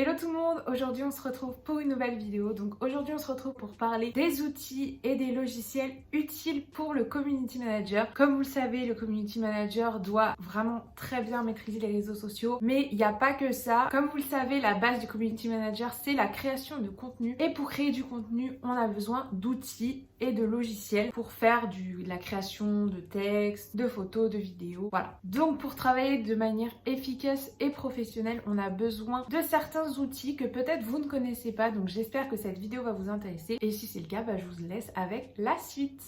Hello tout le monde, aujourd'hui on se retrouve pour une nouvelle vidéo. Donc aujourd'hui on se retrouve pour parler des outils et des logiciels utiles pour le community manager. Comme vous le savez, le community manager doit vraiment très bien maîtriser les réseaux sociaux, mais il n'y a pas que ça. Comme vous le savez, la base du community manager c'est la création de contenu, et pour créer du contenu on a besoin d'outils et de logiciels pour faire de la création de textes, de photos, de vidéos, voilà. Donc pour travailler de manière efficace et professionnelle, on a besoin de certains outils que peut-être vous ne connaissez pas. Donc j'espère que cette vidéo va vous intéresser, et si c'est le cas, je vous laisse avec la suite.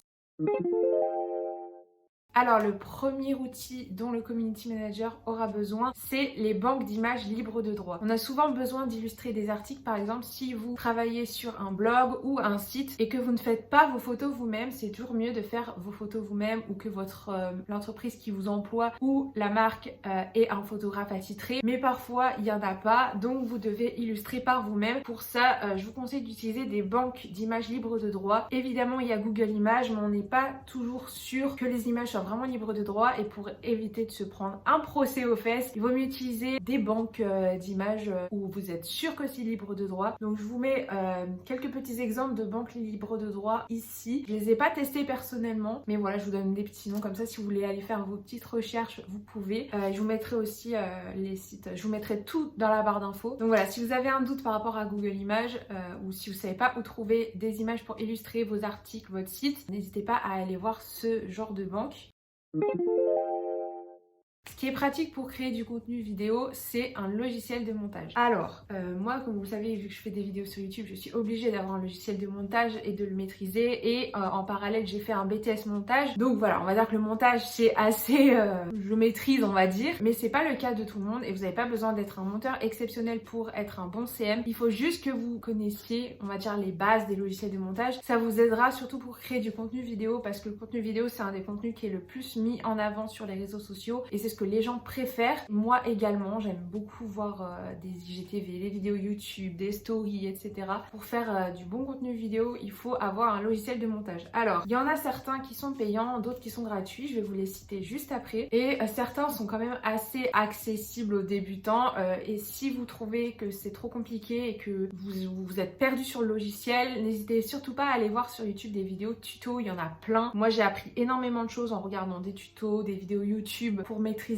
Alors le premier outil dont le community manager aura besoin, c'est les banques d'images libres de droit. On a souvent besoin d'illustrer des articles, par exemple si vous travaillez sur un blog ou un site et que vous ne faites pas vos photos vous-même, c'est toujours mieux de faire vos photos vous-même, ou que l'entreprise qui vous emploie ou la marque ait un photographe attitré. Mais parfois il n'y en a pas, donc vous devez illustrer par vous-même. Pour ça, je vous conseille d'utiliser des banques d'images libres de droit. Évidemment il y a Google Images, mais on n'est pas toujours sûr que les images soient vraiment libre de droit, et pour éviter de se prendre un procès aux fesses, il vaut mieux utiliser des banques d'images où vous êtes sûr que c'est libre de droit. Donc je vous mets quelques petits exemples de banques libres de droit ici. Je les ai pas testés personnellement, mais voilà, je vous donne des petits noms comme ça. Si vous voulez aller faire vos petites recherches, vous pouvez. Je vous mettrai aussi les sites, je vous mettrai tout dans la barre d'infos. Donc voilà, si vous avez un doute par rapport à Google Images, ou si vous savez pas où trouver des images pour illustrer vos articles, votre site, n'hésitez pas à aller voir ce genre de banque. Ce qui est pratique pour créer du contenu vidéo, c'est un logiciel de montage. Alors, moi, comme vous le savez, vu que je fais des vidéos sur YouTube, je suis obligée d'avoir un logiciel de montage et de le maîtriser. Et en parallèle, j'ai fait un BTS montage. Donc voilà, on va dire que le montage, c'est assez... je le maîtrise, on va dire. Mais c'est pas le cas de tout le monde, et vous n'avez pas besoin d'être un monteur exceptionnel pour être un bon CM. Il faut juste que vous connaissiez, on va dire, les bases des logiciels de montage. Ça vous aidera surtout pour créer du contenu vidéo, parce que le contenu vidéo, c'est un des contenus qui est le plus mis en avant sur les réseaux sociaux. Et c'est ce que les gens préfèrent. Moi également, j'aime beaucoup voir des IGTV, des vidéos YouTube, des stories, etc. Pour faire du bon contenu vidéo, il faut avoir un logiciel de montage. Alors, il y en a certains qui sont payants, d'autres qui sont gratuits, je vais vous les citer juste après. Et certains sont quand même assez accessibles aux débutants. Et si vous trouvez que c'est trop compliqué et que vous êtes perdu sur le logiciel, n'hésitez surtout pas à aller voir sur YouTube des vidéos tutos, il y en a plein. Moi j'ai appris énormément de choses en regardant des tutos, des vidéos YouTube pour maîtriser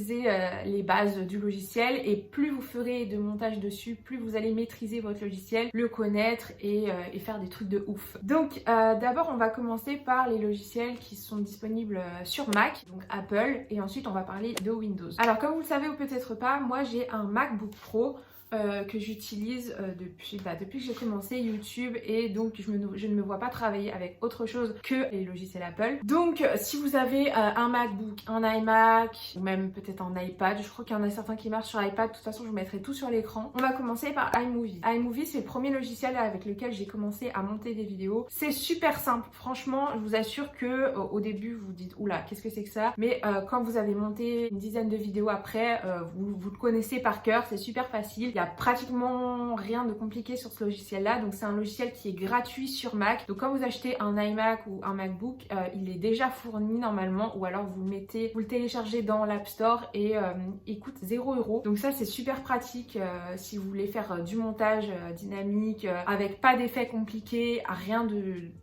les bases du logiciel, et plus vous ferez de montage dessus, plus vous allez maîtriser votre logiciel, le connaître et faire des trucs de ouf. Donc d'abord on va commencer par les logiciels qui sont disponibles sur Mac, donc Apple, et ensuite on va parler de Windows. Alors comme vous le savez ou peut-être pas, moi j'ai un MacBook Pro que j'utilise depuis que j'ai commencé YouTube, et donc je ne me vois pas travailler avec autre chose que les logiciels Apple. Donc si vous avez un MacBook, un iMac, ou même peut-être un iPad, je crois qu'il y en a certains qui marchent sur iPad, de toute façon je vous mettrai tout sur l'écran. On va commencer par iMovie. iMovie, c'est le premier logiciel avec lequel j'ai commencé à monter des vidéos. C'est super simple, franchement, je vous assure que au début vous dites oula, qu'est-ce que c'est que ça, mais quand vous avez monté une dizaine de vidéos après, vous le connaissez par cœur, c'est super facile. Il n'y a pratiquement rien de compliqué sur ce logiciel là, donc c'est un logiciel qui est gratuit sur Mac. Donc quand vous achetez un iMac ou un MacBook, il est déjà fourni normalement, ou alors vous le téléchargez dans l'App Store, et il coûte 0 €. Donc ça c'est super pratique si vous voulez faire du montage dynamique avec pas d'effets compliqués, rien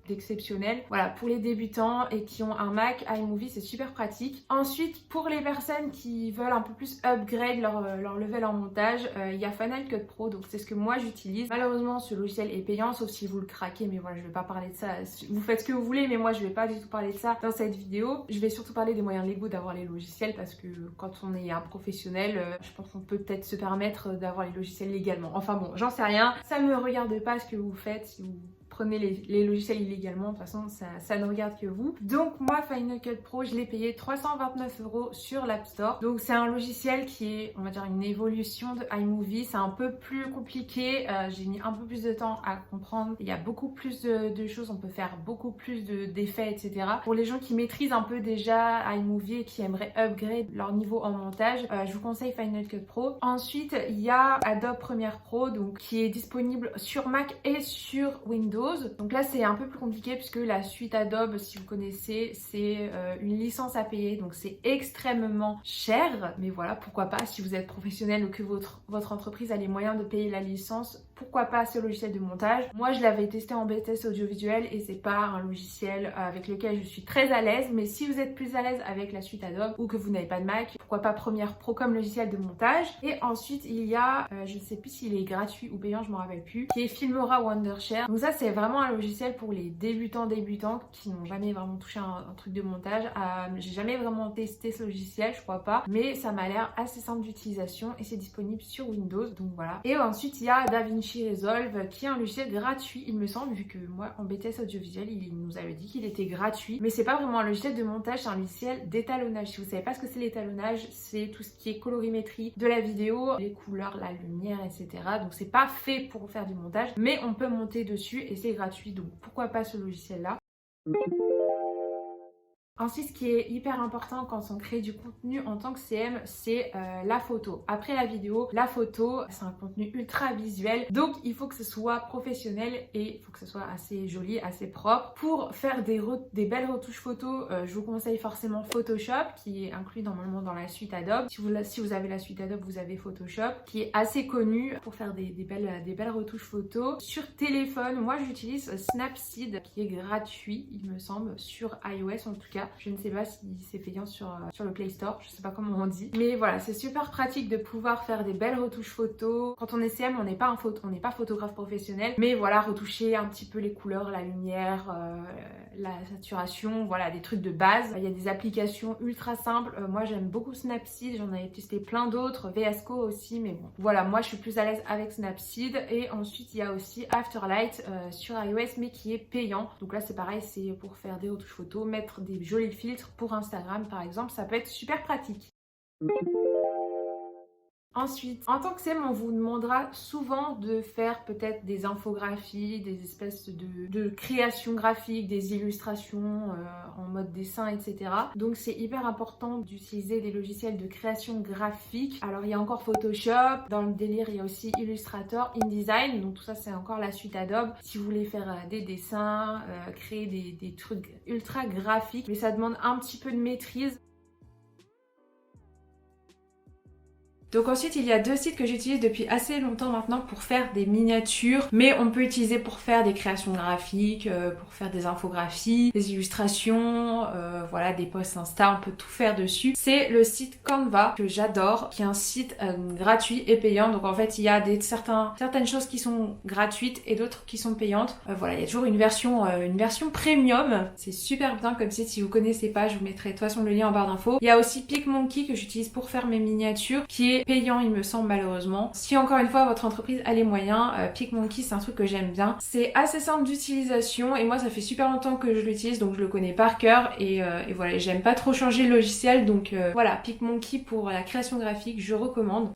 d'exceptionnel. Voilà, pour les débutants et qui ont un Mac, iMovie c'est super pratique. Ensuite, pour les personnes qui veulent un peu plus upgrade leur level en montage, il y a Final Cut Pro, donc c'est ce que moi j'utilise. Malheureusement ce logiciel est payant, sauf si vous le craquez, mais voilà, je vais pas parler de ça. Vous faites ce que vous voulez, mais moi je vais pas du tout parler de ça dans cette vidéo. Je vais surtout parler des moyens légaux d'avoir les logiciels, parce que quand on est un professionnel, je pense qu'on peut peut-être se permettre d'avoir les logiciels légalement. Enfin bon, j'en sais rien, ça ne me regarde pas ce que vous faites. Si vous prenez les logiciels illégalement, de toute façon ça ne regarde que vous. Donc moi Final Cut Pro, je l'ai payé 329 € sur l'App Store. Donc c'est un logiciel qui est, on va dire, une évolution de iMovie. C'est un peu plus compliqué, j'ai mis un peu plus de temps à comprendre. Il y a beaucoup plus de choses, on peut faire beaucoup plus d'effets, etc. Pour les gens qui maîtrisent un peu déjà iMovie et qui aimeraient upgrade leur niveau en montage, je vous conseille Final Cut Pro. Ensuite il y a Adobe Premiere Pro, donc qui est disponible sur Mac et sur Windows. Windows. Donc là c'est un peu plus compliqué puisque la suite Adobe, si vous connaissez, c'est une licence à payer, donc c'est extrêmement cher. Mais voilà, pourquoi pas, si vous êtes professionnel ou que votre entreprise a les moyens de payer la licence, pourquoi pas ce logiciel de montage. Moi je l'avais testé en BTS audiovisuel et c'est pas un logiciel avec lequel je suis très à l'aise, mais si vous êtes plus à l'aise avec la suite Adobe ou que vous n'avez pas de Mac, pourquoi pas Premiere Pro comme logiciel de montage. Et ensuite il y a, je ne sais plus s'il est gratuit ou payant, je m'en rappelle plus, qui est Filmora Wondershare. Donc ça c'est vraiment un logiciel pour les débutants qui n'ont jamais vraiment touché un truc de montage. J'ai jamais vraiment testé ce logiciel, je crois pas, mais ça m'a l'air assez simple d'utilisation et c'est disponible sur Windows, donc voilà. Et ensuite il y a DaVinci Resolve qui est un logiciel gratuit il me semble, vu que moi en BTS audiovisuel il nous avait dit qu'il était gratuit, mais c'est pas vraiment un logiciel de montage, c'est un logiciel d'étalonnage. Si vous savez pas ce que c'est l'étalonnage, c'est tout ce qui est colorimétrie de la vidéo, les couleurs, la lumière, etc. Donc c'est pas fait pour faire du montage, mais on peut monter dessus et c'est gratuit, donc pourquoi pas ce logiciel là. Ensuite, ce qui est hyper important quand on crée du contenu en tant que CM, c'est la photo. Après la vidéo, la photo, c'est un contenu ultra visuel, donc il faut que ce soit professionnel et il faut que ce soit assez joli, assez propre. Pour faire des belles retouches photos, je vous conseille forcément Photoshop, qui est inclus normalement dans la suite Adobe. Si vous avez la suite Adobe, vous avez Photoshop, qui est assez connu pour faire des belles retouches photos. Sur téléphone, moi j'utilise Snapseed, qui est gratuit, il me semble, sur iOS en tout cas. Je ne sais pas si c'est payant sur le Play Store, je sais pas comment on dit. Mais voilà, c'est super pratique de pouvoir faire des belles retouches photos. Quand on est CM, on n'est pas photographe professionnel, mais voilà, retoucher un petit peu les couleurs, la lumière, la saturation, voilà, des trucs de base. Il y a des applications ultra simples. Moi j'aime beaucoup Snapseed, j'en avais testé plein d'autres, VS Code aussi, mais bon. Voilà, moi je suis plus à l'aise avec Snapseed. Et ensuite il y a aussi Afterlight sur iOS, mais qui est payant. Donc là c'est pareil, c'est pour faire des retouches photos, mettre des jolis filtres pour Instagram par exemple, ça peut être super pratique. Ensuite, en tant que CM, on vous demandera souvent de faire peut-être des infographies, des espèces de créations graphiques, des illustrations en mode dessin, etc. Donc c'est hyper important d'utiliser des logiciels de création graphique. Alors il y a encore Photoshop, dans le délire il y a aussi Illustrator, InDesign, donc tout ça c'est encore la suite Adobe. Si vous voulez faire des dessins, créer des trucs ultra graphiques, mais ça demande un petit peu de maîtrise. Donc ensuite il y a deux sites que j'utilise depuis assez longtemps maintenant pour faire des miniatures, mais on peut utiliser pour faire des créations graphiques, pour faire des infographies, des illustrations, voilà, des posts Insta, on peut tout faire dessus. C'est le site Canva que j'adore, qui est un site gratuit et payant. Donc en fait il y a certaines choses qui sont gratuites et d'autres qui sont payantes. Voilà, il y a toujours une version premium, c'est super bien comme site. Si vous connaissez pas, je vous mettrai de toute façon le lien en barre d'infos. Il y a aussi PicMonkey que j'utilise pour faire mes miniatures, qui est payant il me semble malheureusement. Si encore une fois votre entreprise a les moyens, PicMonkey c'est un truc que j'aime bien. C'est assez simple d'utilisation et moi ça fait super longtemps que je l'utilise, donc je le connais par cœur et voilà, j'aime pas trop changer le logiciel, donc voilà, PicMonkey pour la création graphique, je recommande.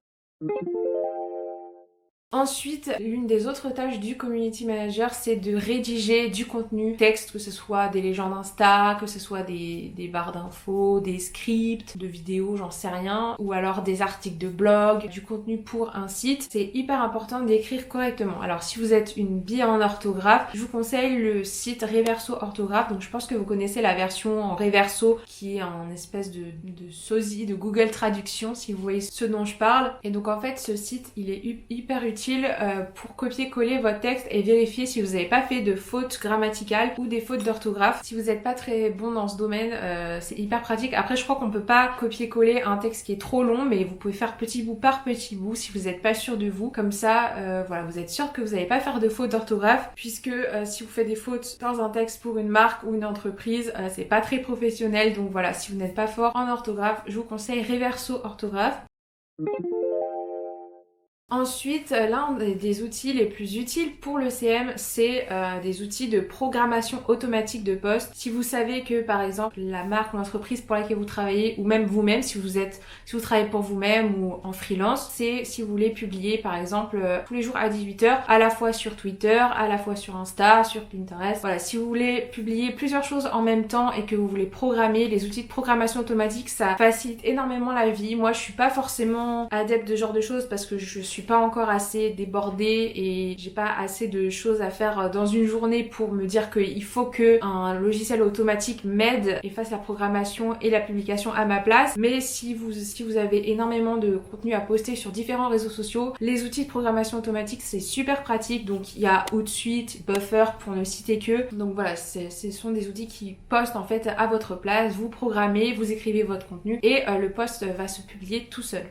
Ensuite, l'une des autres tâches du community manager, c'est de rédiger du contenu texte, que ce soit des légendes Insta, que ce soit des barres d'infos, des scripts de vidéos, j'en sais rien, ou alors des articles de blog, du contenu pour un site. C'est hyper important d'écrire correctement. Alors si vous êtes une bille en orthographe, je vous conseille le site Reverso Orthographe. Donc je pense que vous connaissez la version en Reverso qui est un espèce de sosie de Google Traduction, si vous voyez ce dont je parle. Et donc en fait ce site il est hyper utile pour copier-coller votre texte et vérifier si vous n'avez pas fait de fautes grammaticales ou des fautes d'orthographe. Si vous n'êtes pas très bon dans ce domaine, c'est hyper pratique. Après je crois qu'on peut pas copier-coller un texte qui est trop long, mais vous pouvez faire petit bout par petit bout si vous n'êtes pas sûr de vous. Comme ça, voilà, vous êtes sûr que vous n'allez pas faire de fautes d'orthographe, puisque si vous faites des fautes dans un texte pour une marque ou une entreprise, c'est pas très professionnel. Donc voilà, si vous n'êtes pas fort en orthographe, je vous conseille Reverso Orthographe. Ensuite, l'un des outils les plus utiles pour le CM, c'est des outils de programmation automatique de posts. Si vous savez que par exemple la marque ou l'entreprise pour laquelle vous travaillez, ou même vous-même, si vous travaillez pour vous-même ou en freelance, c'est si vous voulez publier par exemple tous les jours à 18h, à la fois sur Twitter, à la fois sur Insta, sur Pinterest. Voilà, si vous voulez publier plusieurs choses en même temps et que vous voulez programmer, les outils de programmation automatique, ça facilite énormément la vie. Moi, je suis pas forcément adepte de ce genre de choses parce que je suis suis pas encore assez débordée et j'ai pas assez de choses à faire dans une journée pour me dire qu'il faut que un logiciel automatique m'aide et fasse la programmation et la publication à ma place. Mais si vous avez énormément de contenu à poster sur différents réseaux sociaux, les outils de programmation automatique c'est super pratique. Donc il y a Hootsuite, Buffer pour ne citer que. Donc voilà, ce sont des outils qui postent en fait à votre place, vous programmez, vous écrivez votre contenu et le post va se publier tout seul.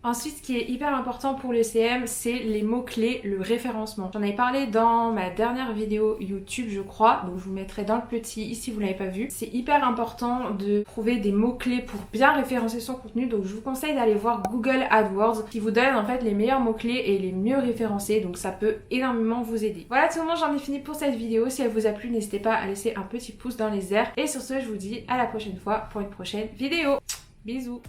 Ensuite, ce qui est hyper important pour le CM, c'est les mots-clés, le référencement. J'en avais parlé dans ma dernière vidéo YouTube, je crois, donc je vous mettrai dans le petit ici si vous l'avez pas vu. C'est hyper important de trouver des mots-clés pour bien référencer son contenu, donc je vous conseille d'aller voir Google AdWords qui vous donne en fait les meilleurs mots-clés et les mieux référencés, donc ça peut énormément vous aider. Voilà tout le monde, j'en ai fini pour cette vidéo. Si elle vous a plu, n'hésitez pas à laisser un petit pouce dans les airs. Et sur ce, je vous dis à la prochaine fois pour une prochaine vidéo. Bisous.